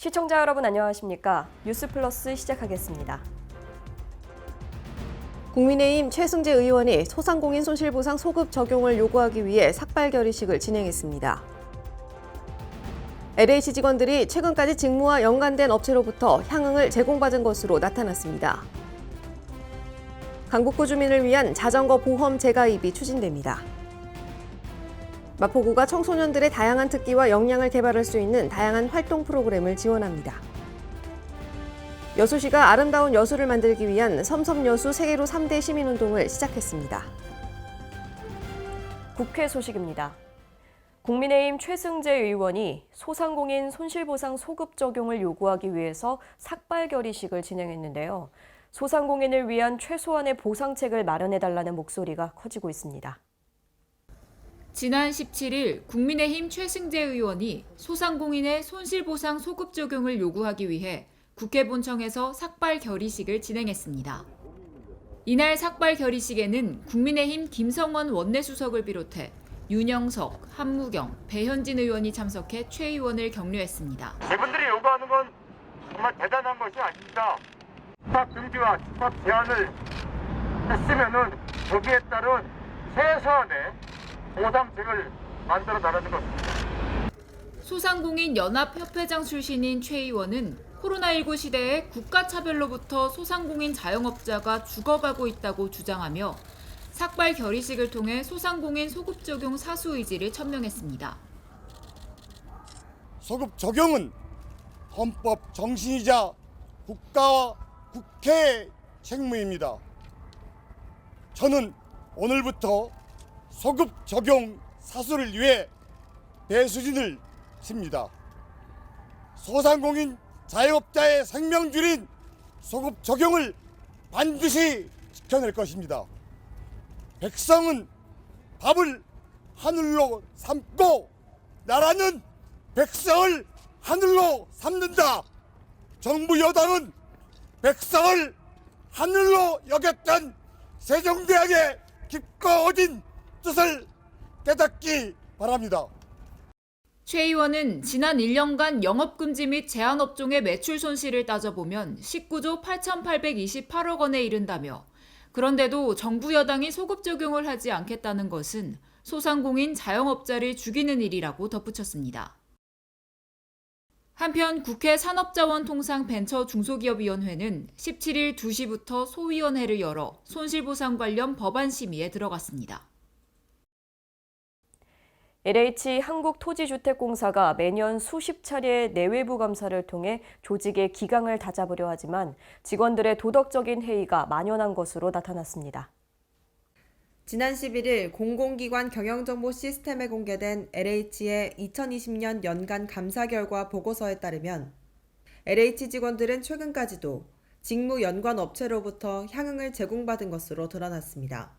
시청자 여러분 안녕하십니까? 뉴스플러스 시작하겠습니다. 국민의힘 최승재 의원이 소상공인 손실보상 소급 적용을 요구하기 위해 삭발 결의식을 진행했습니다. LH 직원들이 최근까지 직무와 연관된 업체로부터 향응을 제공받은 것으로 나타났습니다. 강북구 주민을 위한 자전거 보험 재가입이 추진됩니다. 마포구가 청소년들의 다양한 특기와 역량을 개발할 수 있는 다양한 활동 프로그램을 지원합니다. 여수시가 아름다운 여수를 만들기 위한 섬섬여수 세계로 3대 시민운동을 시작했습니다. 국회 소식입니다. 국민의힘 최승재 의원이 소상공인 손실보상 소급 적용을 요구하기 위해서 삭발 결의식을 진행했는데요. 소상공인을 위한 최소한의 보상책을 마련해달라는 목소리가 커지고 있습니다. 지난 17일 국민의힘 최승재 의원이 소상공인의 손실보상 소급 적용을 요구하기 위해 국회 본청에서 삭발 결의식을 진행했습니다. 이날 삭발 결의식에는 국민의힘 김성원 원내수석을 비롯해 윤영석, 한무경, 배현진 의원이 참석해 최 의원을 격려했습니다. 이분들이 요구하는 건 정말 대단한 것이 아닙니다. 집합 금지와 집합 제한을 했으면은 거기에 따른 최소한의 보상책을 만들어 나가는 것입니다. 소상공인 연합협회장 출신인 최 의원은 코로나19 시대에 국가차별로부터 소상공인 자영업자가 죽어가고 있다고 주장하며 삭발 결의식을 통해 소상공인 소급 적용 사수 의지를 천명했습니다. 소급 적용은 헌법 정신이자 국가와 국회의 책무입니다. 저는 오늘부터 소급 적용 사수를 위해 배수진을 칩니다. 소상공인 자영업자의 생명줄인 소급 적용을 반드시 지켜낼 것입니다. 백성은 밥을 하늘로 삼고 나라는 백성을 하늘로 삼는다. 정부 여당은 백성을 하늘로 여겼던 세종대왕의 깊고 어진 뜻을 깨닫기 바랍니다. 최 의원은 지난 1년간 영업금지 및 제한업종의 매출 손실을 따져보면 19조 8,828억 원에 이른다며 그런데도 정부 여당이 소급 적용을 하지 않겠다는 것은 소상공인 자영업자를 죽이는 일이라고 덧붙였습니다. 한편 국회 산업자원통상벤처중소기업위원회는 17일 2시부터 소위원회를 열어 손실보상 관련 법안 심의에 들어갔습니다. LH 한국토지주택공사가 매년 수십 차례의 내외부 감사를 통해 조직의 기강을 다잡으려 하지만 직원들의 도덕적인 해이가 만연한 것으로 나타났습니다. 지난 11일 공공기관 경영정보 시스템에 공개된 LH의 2020년 연간 감사 결과 보고서에 따르면 LH 직원들은 최근까지도 직무 연관 업체로부터 향응을 제공받은 것으로 드러났습니다.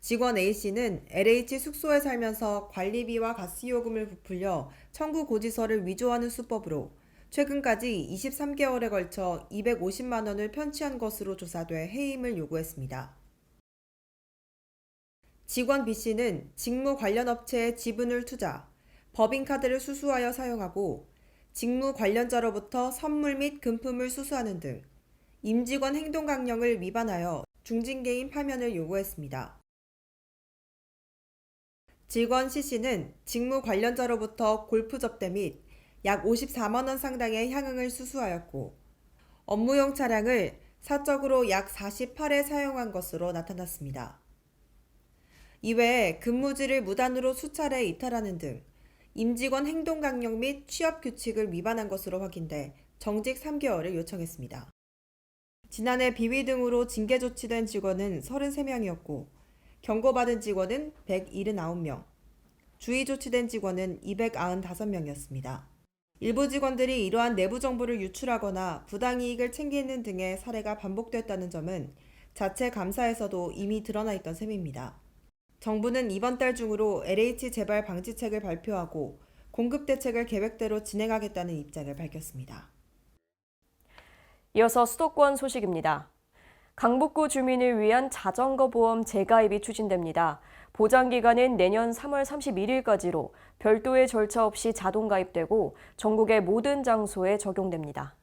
직원 A씨는 LH 숙소에 살면서 관리비와 가스요금을 부풀려 청구 고지서를 위조하는 수법으로 최근까지 23개월에 걸쳐 250만 원을 편취한 것으로 조사돼 해임을 요구했습니다. 직원 B씨는 직무 관련 업체에 지분을 투자, 법인카드를 수수하여 사용하고 직무 관련자로부터 선물 및 금품을 수수하는 등 임직원 행동강령을 위반하여 중징계인 파면을 요구했습니다. 직원 C씨는 직무 관련자로부터 골프 접대 및 약 54만 원 상당의 향응을 수수하였고 업무용 차량을 사적으로 약 48회 사용한 것으로 나타났습니다. 이외에 근무지를 무단으로 수차례 이탈하는 등 임직원 행동강령 및 취업규칙을 위반한 것으로 확인돼 정직 3개월을 요청했습니다. 지난해 비위 등으로 징계 조치된 직원은 33명이었고 경고받은 직원은 179명, 주의 조치된 직원은 295명이었습니다. 일부 직원들이 이러한 내부 정보를 유출하거나 부당이익을 챙기는 등의 사례가 반복됐다는 점은 자체 감사에서도 이미 드러나 있던 셈입니다. 정부는 이번 달 중으로 LH 재발 방지책을 발표하고 공급 대책을 계획대로 진행하겠다는 입장을 밝혔습니다. 이어서 수도권 소식입니다. 강북구 주민을 위한 자전거 보험 재가입이 추진됩니다. 보장 기간은 내년 3월 31일까지로 별도의 절차 없이 자동 가입되고 전국의 모든 장소에 적용됩니다.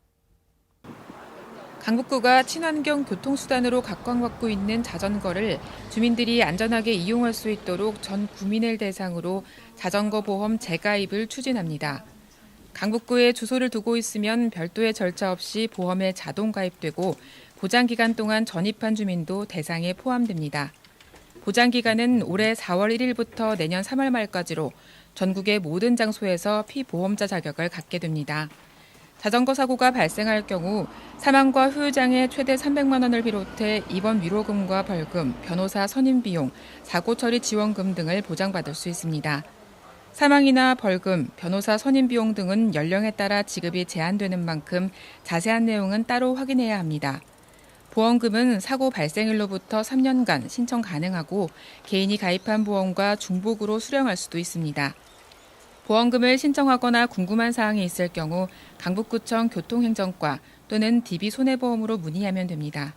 강북구가 친환경 교통수단으로 각광받고 있는 자전거를 주민들이 안전하게 이용할 수 있도록 전 구민을 대상으로 자전거 보험 재가입을 추진합니다. 강북구에 주소를 두고 있으면 별도의 절차 없이 보험에 자동 가입되고 보장 기간 동안 전입한 주민도 대상에 포함됩니다. 보장 기간은 올해 4월 1일부터 내년 3월 말까지로 전국의 모든 장소에서 피보험자 자격을 갖게 됩니다. 자전거 사고가 발생할 경우 사망과 후유장애 최대 300만 원을 비롯해 입원 위로금과 벌금, 변호사 선임 비용, 사고 처리 지원금 등을 보장받을 수 있습니다. 사망이나 벌금, 변호사 선임 비용 등은 연령에 따라 지급이 제한되는 만큼 자세한 내용은 따로 확인해야 합니다. 보험금은 사고 발생일로부터 3년간 신청 가능하고 개인이 가입한 보험과 중복으로 수령할 수도 있습니다. 보험금을 신청하거나 궁금한 사항이 있을 경우 강북구청 교통행정과 또는 DB손해보험으로 문의하면 됩니다.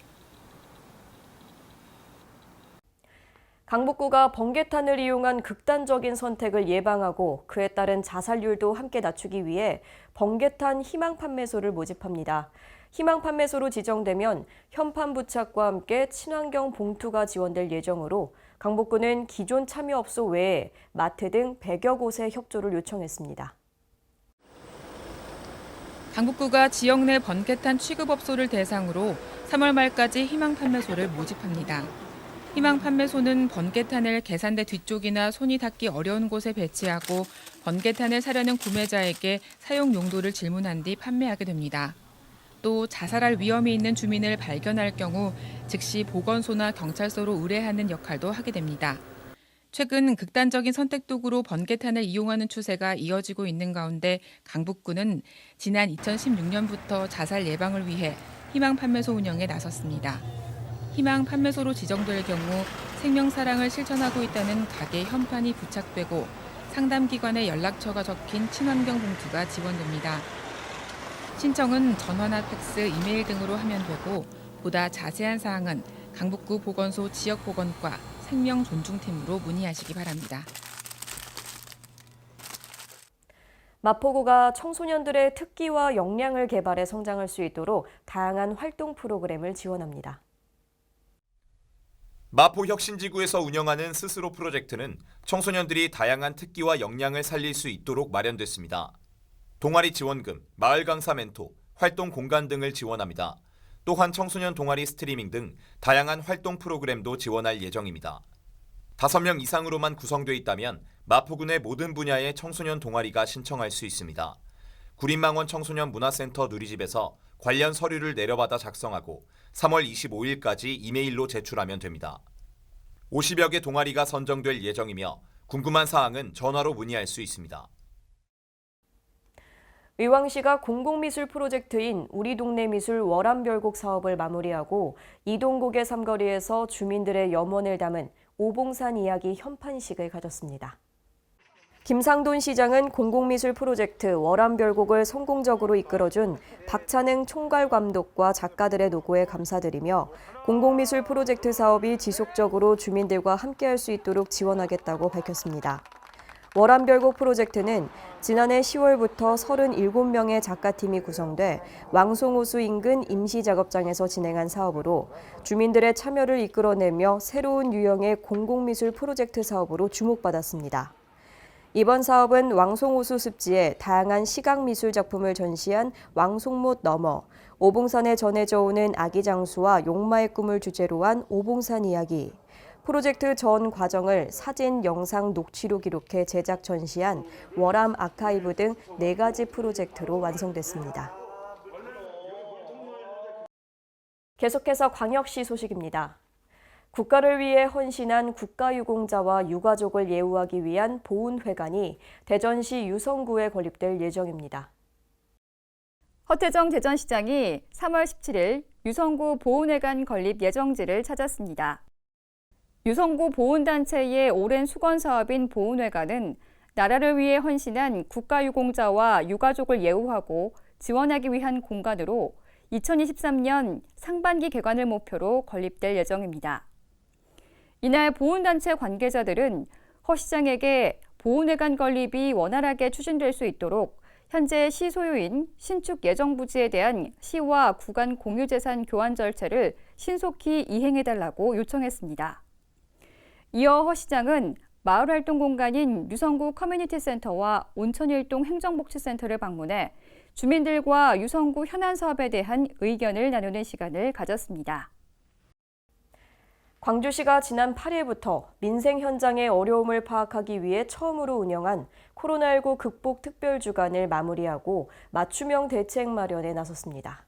강북구가 번개탄을 이용한 극단적인 선택을 예방하고 그에 따른 자살률도 함께 낮추기 위해 번개탄 희망 판매소를 모집합니다. 희망 판매소로 지정되면 현판 부착과 함께 친환경 봉투가 지원될 예정으로 강북구는 기존 참여업소 외에 마트 등 100여 곳에 협조를 요청했습니다. 강북구가 지역 내 번개탄 취급업소를 대상으로 3월 말까지 희망 판매소를 모집합니다. 희망 판매소는 번개탄을 계산대 뒤쪽이나 손이 닿기 어려운 곳에 배치하고 번개탄을 사려는 구매자에게 사용 용도를 질문한 뒤 판매하게 됩니다. 또 자살할 위험이 있는 주민을 발견할 경우 즉시 보건소나 경찰서로 의뢰하는 역할도 하게 됩니다. 최근 극단적인 선택 도구로 번개탄을 이용하는 추세가 이어지고 있는 가운데 강북구는 지난 2016년부터 자살 예방을 위해 희망 판매소 운영에 나섰습니다. 희망 판매소로 지정될 경우 생명사랑을 실천하고 있다는 가게 현판이 부착되고 상담기관의 연락처가 적힌 친환경 봉투가 지원됩니다. 신청은 전화나 팩스, 이메일 등으로 하면 되고 보다 자세한 사항은 강북구 보건소 지역보건과 생명존중팀으로 문의하시기 바랍니다. 마포구가 청소년들의 특기와 역량을 개발해 성장할 수 있도록 다양한 활동 프로그램을 지원합니다. 마포혁신지구에서 운영하는 스스로 프로젝트는 청소년들이 다양한 특기와 역량을 살릴 수 있도록 마련됐습니다. 동아리 지원금, 마을 강사 멘토, 활동 공간 등을 지원합니다. 또한 청소년 동아리 스트리밍 등 다양한 활동 프로그램도 지원할 예정입니다. 5명 이상으로만 구성돼 있다면 마포군의 모든 분야의 청소년 동아리가 신청할 수 있습니다. 구린망원 청소년 문화센터 누리집에서 관련 서류를 내려받아 작성하고 3월 25일까지 이메일로 제출하면 됩니다. 50여 개 동아리가 선정될 예정이며 궁금한 사항은 전화로 문의할 수 있습니다. 의왕시가 공공미술 프로젝트인 우리 동네 미술 월암별곡 사업을 마무리하고 이동국의 삼거리에서 주민들의 염원을 담은 오봉산 이야기 현판식을 가졌습니다. 김상돈 시장은 공공미술 프로젝트 월암별곡을 성공적으로 이끌어준 박찬흥 총괄감독과 작가들의 노고에 감사드리며 공공미술 프로젝트 사업이 지속적으로 주민들과 함께할 수 있도록 지원하겠다고 밝혔습니다. 월암별곡 프로젝트는 지난해 10월부터 37명의 작가팀이 구성돼 왕송호수 인근 임시작업장에서 진행한 사업으로 주민들의 참여를 이끌어내며 새로운 유형의 공공미술 프로젝트 사업으로 주목받았습니다. 이번 사업은 왕송호수 습지에 다양한 시각미술 작품을 전시한 왕송못 너머, 오봉산에 전해져 오는 아기 장수와 용마의 꿈을 주제로 한 오봉산 이야기, 프로젝트 전 과정을 사진, 영상, 녹취로 기록해 제작 전시한 월암 아카이브 등 4가지 프로젝트로 완성됐습니다. 계속해서 광역시 소식입니다. 국가를 위해 헌신한 국가유공자와 유가족을 예우하기 위한 보훈회관이 대전시 유성구에 건립될 예정입니다. 허태정 대전시장이 3월 17일 유성구 보훈회관 건립 예정지를 찾았습니다. 유성구 보훈단체의 오랜 수건 사업인 보훈회관은 나라를 위해 헌신한 국가유공자와 유가족을 예우하고 지원하기 위한 공간으로 2023년 상반기 개관을 목표로 건립될 예정입니다. 이날 보훈단체 관계자들은 허 시장에게 보훈회관 건립이 원활하게 추진될 수 있도록 현재 시 소유인 신축 예정부지에 대한 시와 구간 공유재산 교환 절차를 신속히 이행해달라고 요청했습니다. 이어 허 시장은 마을활동 공간인 유성구 커뮤니티센터와 온천일동 행정복지센터를 방문해 주민들과 유성구 현안 사업에 대한 의견을 나누는 시간을 가졌습니다. 광주시가 지난 8일부터 민생 현장의 어려움을 파악하기 위해 처음으로 운영한 코로나19 극복 특별주간을 마무리하고 맞춤형 대책 마련에 나섰습니다.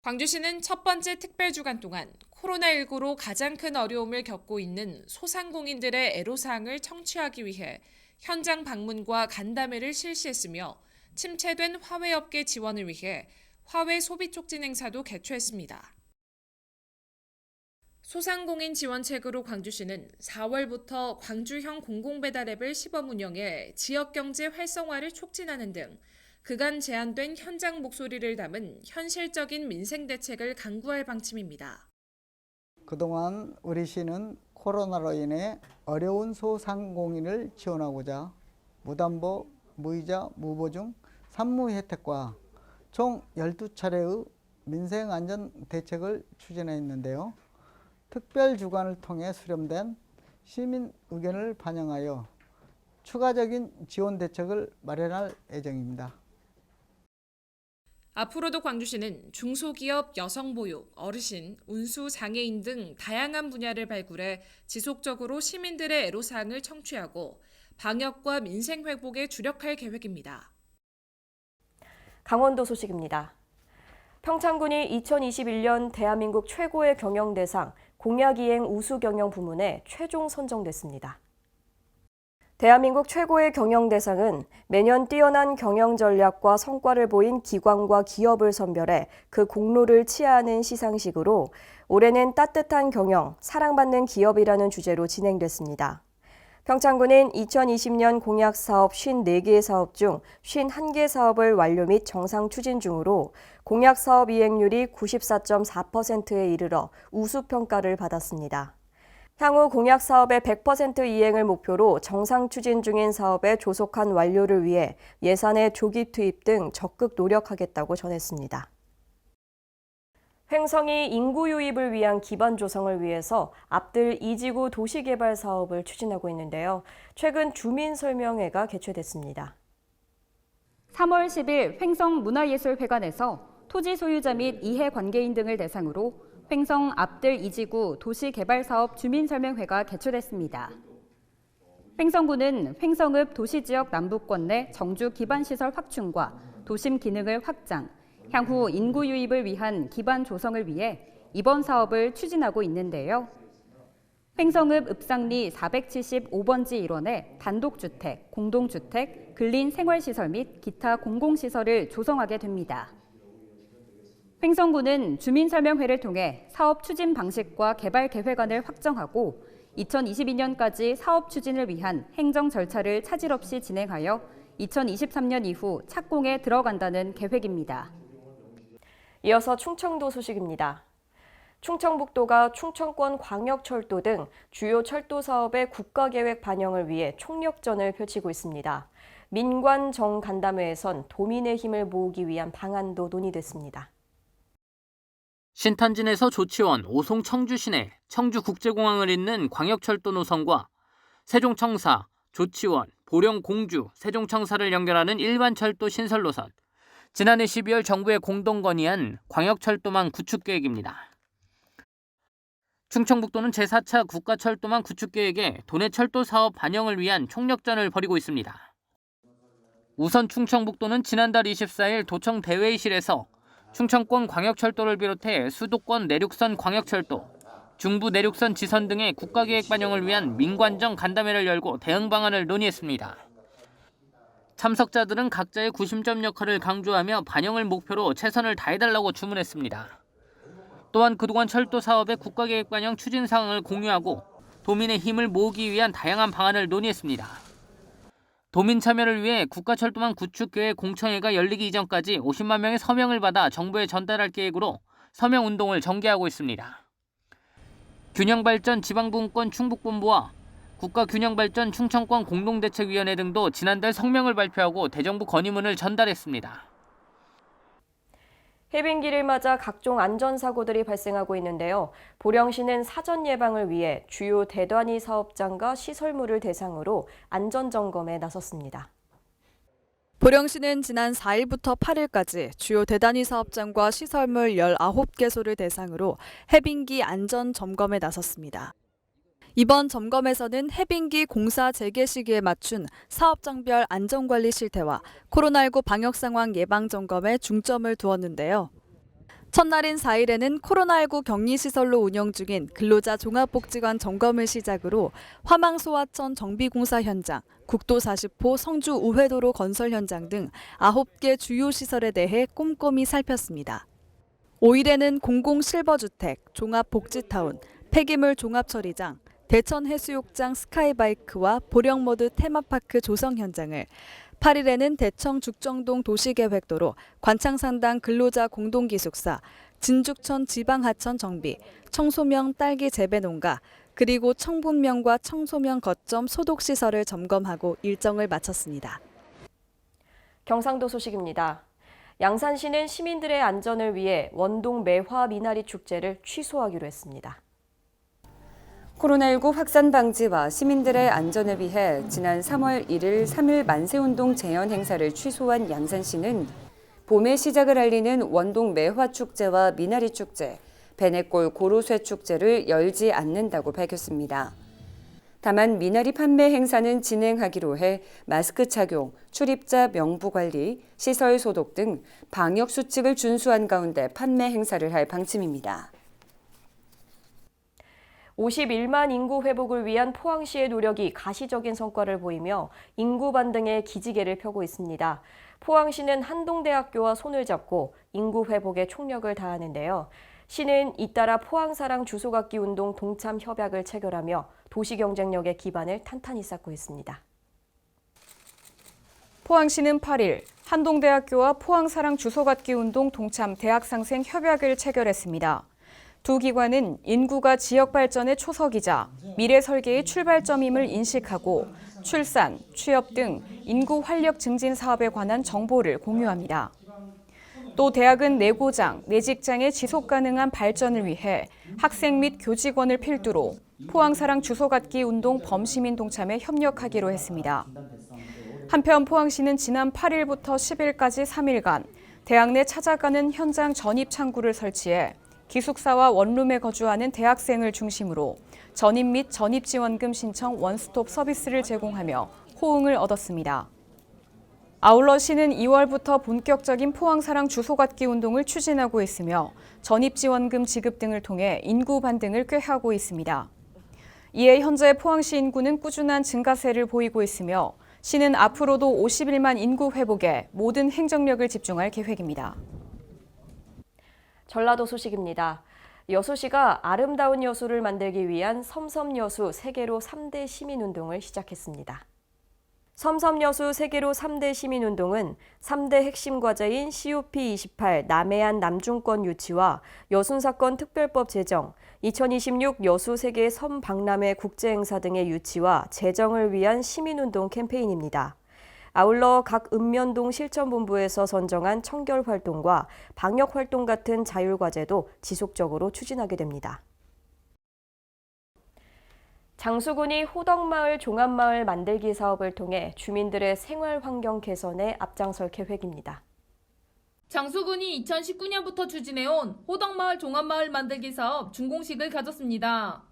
광주시는 첫 번째 특별주간 동안 코로나19로 가장 큰 어려움을 겪고 있는 소상공인들의 애로사항을 청취하기 위해 현장 방문과 간담회를 실시했으며 침체된 화훼업계 지원을 위해 화훼 소비촉진 행사도 개최했습니다. 소상공인 지원책으로 광주시는 4월부터 광주형 공공배달앱을 시범 운영해 지역경제 활성화를 촉진하는 등 그간 제안된 현장 목소리를 담은 현실적인 민생 대책을 강구할 방침입니다. 그동안 우리 시는 코로나로 인해 어려운 소상공인을 지원하고자 무담보, 무이자, 무보증, 산무 혜택과 총 12차례의 민생안전 대책을 추진했는데요. 특별주간을 통해 수렴된 시민 의견을 반영하여 추가적인 지원 대책을 마련할 예정입니다. 앞으로도 광주시는 중소기업, 여성보육, 어르신, 운수, 장애인 등 다양한 분야를 발굴해 지속적으로 시민들의 애로사항을 청취하고 방역과 민생 회복에 주력할 계획입니다. 강원도 소식입니다. 평창군이 2021년 대한민국 최고의 경영대상 공약이행 우수경영 부문에 최종 선정됐습니다. 대한민국 최고의 경영대상은 매년 뛰어난 경영 전략과 성과를 보인 기관과 기업을 선별해 그 공로를 치하하는 시상식으로 올해는 따뜻한 경영, 사랑받는 기업이라는 주제로 진행됐습니다. 평창군은 2020년 공약사업 54개 사업 중 51개 사업을 완료 및 정상 추진 중으로 공약사업 이행률이 94.4%에 이르러 우수평가를 받았습니다. 향후 공약사업의 100% 이행을 목표로 정상 추진 중인 사업의 조속한 완료를 위해 예산의 조기 투입 등 적극 노력하겠다고 전했습니다. 횡성이 인구 유입을 위한 기반 조성을 위해서 앞들 2지구 도시개발 사업을 추진하고 있는데요. 최근 주민설명회가 개최됐습니다. 3월 10일 횡성문화예술회관에서 토지 소유자 및 이해관계인 등을 대상으로 횡성 앞들 2지구 도시개발사업 주민설명회가 개최됐습니다. 횡성구는 횡성읍 도시지역 남부권 내 정주 기반시설 확충과 도심 기능을 확장, 향후 인구 유입을 위한 기반 조성을 위해 이번 사업을 추진하고 있는데요. 횡성읍 읍상리 475번지 일원에 단독주택, 공동주택, 근린 생활시설 및 기타 공공시설을 조성하게 됩니다. 횡성구는 주민설명회를 통해 사업 추진 방식과 개발 계획안을 확정하고 2022년까지 사업 추진을 위한 행정 절차를 차질 없이 진행하여 2023년 이후 착공에 들어간다는 계획입니다. 이어서 충청도 소식입니다. 충청북도가 충청권 광역철도 등 주요 철도 사업의 국가계획 반영을 위해 총력전을 펼치고 있습니다. 민관 정간담회에선 도민의 힘을 모으기 위한 방안도 논의됐습니다. 신탄진에서 조치원, 오송 청주 시내, 청주국제공항을 잇는 광역철도 노선과 세종청사, 조치원, 보령 공주, 세종청사를 연결하는 일반철도 신설 노선, 지난해 12월 정부에 공동 건의한 광역철도망 구축 계획입니다. 충청북도는 제4차 국가철도망 구축 계획에 도내 철도 사업 반영을 위한 총력전을 벌이고 있습니다. 우선 충청북도는 지난달 24일 도청 대회의실에서 충청권 광역철도를 비롯해 수도권 내륙선 광역철도, 중부 내륙선 지선 등의 국가계획 반영을 위한 민관정 간담회를 열고 대응 방안을 논의했습니다. 참석자들은 각자의 구심점 역할을 강조하며 반영을 목표로 최선을 다해달라고 주문했습니다. 또한 그동안 철도 사업의 국가계획 반영 추진 사항을 공유하고 도민의 힘을 모으기 위한 다양한 방안을 논의했습니다. 도민 참여를 위해 국가철도망 구축 계획 공청회가 열리기 이전까지 50만 명의 서명을 받아 정부에 전달할 계획으로 서명 운동을 전개하고 있습니다. 균형발전 지방분권 충북본부와 국가균형발전 충청권 공동대책위원회 등도 지난달 성명을 발표하고 대정부 건의문을 전달했습니다. 해빙기를 맞아 각종 안전사고들이 발생하고 있는데요. 보령시는 사전 예방을 위해 주요 대단위 사업장과 시설물을 대상으로 안전점검에 나섰습니다. 보령시는 지난 4일부터 8일까지 주요 대단위 사업장과 시설물 19개소를 대상으로 해빙기 안전 점검에 나섰습니다. 이번 점검에서는 해빙기 공사 재개 시기에 맞춘 사업장별 안전관리 실태와 코로나19 방역 상황 예방 점검에 중점을 두었는데요. 첫날인 4일에는 코로나19 격리시설로 운영 중인 근로자 종합복지관 점검을 시작으로 화망소화천 정비공사 현장, 국도 40호 성주 우회도로 건설 현장 등 9개 주요 시설에 대해 꼼꼼히 살폈습니다. 5일에는 공공실버주택, 종합복지타운, 폐기물 종합처리장, 대천해수욕장 스카이바이크와 보령모드 테마파크 조성 현장을, 8일에는 대청 죽정동 도시계획도로, 관창산당 근로자 공동기숙사, 진죽천 지방하천 정비, 청소명 딸기 재배농가, 그리고 청분명과 청소명 거점 소독시설을 점검하고 일정을 마쳤습니다. 경상도 소식입니다. 양산시는 시민들의 안전을 위해 원동 매화 미나리 축제를 취소하기로 했습니다. 코로나19 확산 방지와 시민들의 안전을 위해 지난 3월 1일 3.1 만세운동 재현 행사를 취소한 양산시는 봄의 시작을 알리는 원동 매화축제와 미나리축제, 베네골 고로쇠축제를 열지 않는다고 밝혔습니다. 다만 미나리 판매 행사는 진행하기로 해 마스크 착용, 출입자 명부 관리, 시설 소독 등 방역 수칙을 준수한 가운데 판매 행사를 할 방침입니다. 51만 인구 회복을 위한 포항시의 노력이 가시적인 성과를 보이며 인구 반등의 기지개를 펴고 있습니다. 포항시는 한동대학교와 손을 잡고 인구 회복에 총력을 다하는데요. 시는 잇따라 포항사랑 주소받기 운동 동참 협약을 체결하며 도시 경쟁력의 기반을 탄탄히 쌓고 있습니다. 포항시는 8일 한동대학교와 포항사랑 주소받기 운동 동참 대학상생 협약을 체결했습니다. 두 기관은 인구가 지역 발전의 초석이자 미래 설계의 출발점임을 인식하고 출산, 취업 등 인구 활력 증진 사업에 관한 정보를 공유합니다. 또 대학은 내 고장, 내 직장의 지속 가능한 발전을 위해 학생 및 교직원을 필두로 포항사랑 주소받기 운동 범시민 동참에 협력하기로 했습니다. 한편 포항시는 지난 8일부터 10일까지 3일간 대학 내 찾아가는 현장 전입 창구를 설치해 기숙사와 원룸에 거주하는 대학생을 중심으로 전입 및 전입지원금 신청 원스톱 서비스를 제공하며 호응을 얻었습니다. 아울러 시는 2월부터 본격적인 포항사랑 주소받기 운동을 추진하고 있으며 전입지원금 지급 등을 통해 인구 반등을 꾀하고 있습니다. 이에 현재 포항시 인구는 꾸준한 증가세를 보이고 있으며 시는 앞으로도 51만 인구 회복에 모든 행정력을 집중할 계획입니다. 전라도 소식입니다. 여수시가 아름다운 여수를 만들기 위한 섬섬여수 세계로 3대 시민운동을 시작했습니다. 섬섬여수 세계로 3대 시민운동은 3대 핵심 과제인 COP28 남해안 남중권 유치와 여순사건 특별법 제정, 2026 여수 세계 섬 박람회 국제행사 등의 유치와 제정을 위한 시민운동 캠페인입니다. 아울러 각 읍면동 실천본부에서 선정한 청결활동과 방역활동 같은 자율과제도 지속적으로 추진하게 됩니다. 장수군이 호덕마을 종합마을 만들기 사업을 통해 주민들의 생활환경 개선에 앞장설 계획입니다. 장수군이 2019년부터 추진해온 호덕마을 종합마을 만들기 사업 준공식을 가졌습니다.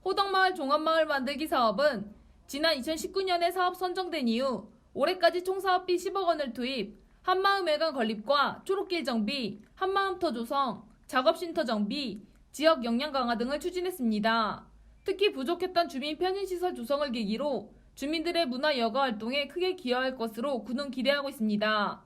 호덕마을 종합마을 만들기 사업은 지난 2019년에 사업 선정된 이후 올해까지 총 사업비 10억 원을 투입, 한마음회관 건립과 초록길 정비, 한마음터 조성, 작업쉼터 정비, 지역 역량 강화 등을 추진했습니다. 특히 부족했던 주민 편의시설 조성을 계기로 주민들의 문화 여가 활동에 크게 기여할 것으로 군은 기대하고 있습니다.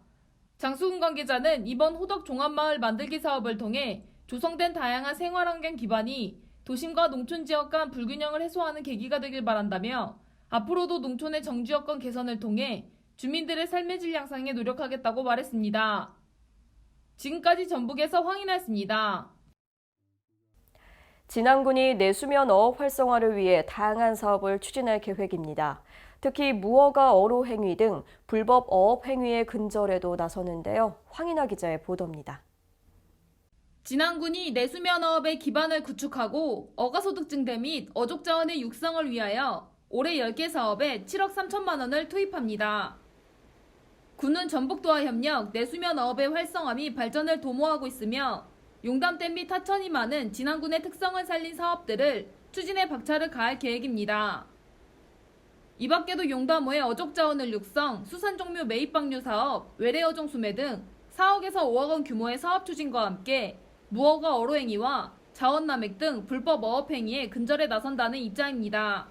장수군 관계자는 이번 호덕 종합마을 만들기 사업을 통해 조성된 다양한 생활환경 기반이 도심과 농촌 지역 간 불균형을 해소하는 계기가 되길 바란다며 앞으로도 농촌의 정지여건 개선을 통해 주민들의 삶의 질 향상에 노력하겠다고 말했습니다. 지금까지 전북에서 황인아였습니다. 진안군이 내수면 어업 활성화를 위해 다양한 사업을 추진할 계획입니다. 특히 무허가 어로 행위 등 불법 어업 행위의 근절에도 나서는데요. 황인아 기자의 보도입니다. 진안군이 내수면 어업의 기반을 구축하고 어가소득 증대 및 어족 자원의 육성을 위하여 올해 10개 사업에 7억 3천만 원을 투입합니다. 군은 전북도와 협력 내수면 어업의 활성화 및 발전을 도모하고 있으며 용담댐 및 하천이 많은 진안군의 특성을 살린 사업들을 추진에 박차를 가할 계획입니다. 이 밖에도 용담호의 어족 자원을 육성, 수산종묘 매입방류 사업, 외래어종 수매 등 4억에서 5억 원 규모의 사업 추진과 함께 무허가 어로 행위와 자원 남획 등 불법 어업 행위에 근절에 나선다는 입장입니다.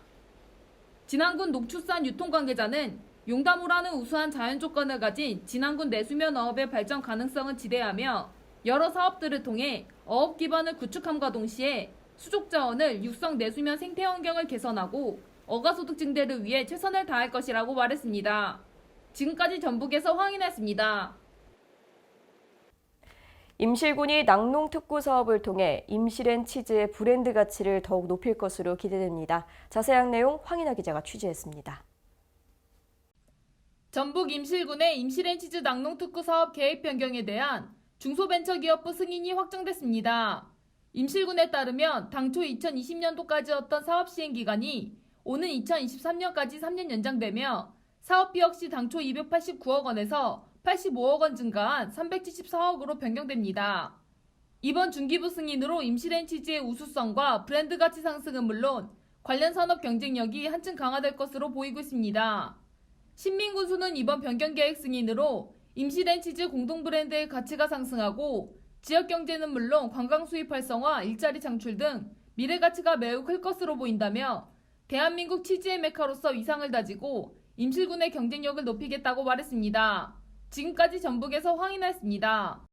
진안군 농축산 유통 관계자는 용담호라는 우수한 자연 조건을 가진 진안군 내수면 어업의 발전 가능성은 지대하며 여러 사업들을 통해 어업 기반을 구축함과 동시에 수족 자원을 육성 내수면 생태 환경을 개선하고 어가소득 증대를 위해 최선을 다할 것이라고 말했습니다. 지금까지 전북에서 황인아였습니다. 임실군이 낙농 특구 사업을 통해 임실앤 치즈의 브랜드 가치를 더욱 높일 것으로 기대됩니다. 자세한 내용 황인아 기자가 취재했습니다. 전북 임실군의 임실앤 치즈 낙농 특구 사업 계획 변경에 대한 중소벤처기업부 승인이 확정됐습니다. 임실군에 따르면 당초 2020년도까지였던 사업 시행 기간이 오는 2023년까지 3년 연장되며 사업비 역시 당초 289억 원에서 85억 원 증가한 374억으로 변경됩니다. 이번 중기부 승인으로 임실앤치즈의 우수성과 브랜드 가치 상승은 물론 관련 산업 경쟁력이 한층 강화될 것으로 보이고 있습니다. 신민군수는 이번 변경 계획 승인으로 임실앤치즈 공동 브랜드의 가치가 상승하고 지역 경제는 물론 관광 수입 활성화, 일자리 창출 등 미래 가치가 매우 클 것으로 보인다며 대한민국 치즈의 메카로서 위상을 다지고 임실군의 경쟁력을 높이겠다고 말했습니다. 지금까지 전북에서 황인아였습니다.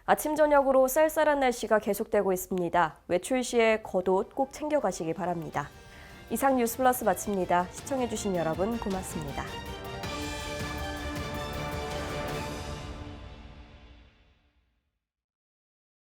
아침 저녁으로 쌀쌀한 날씨가 계속되고 있습니다. 외출 시에 겉옷 꼭 챙겨가시기 바랍니다. 이상 뉴스플러스 마칩니다. 시청해주신 여러분 고맙습니다.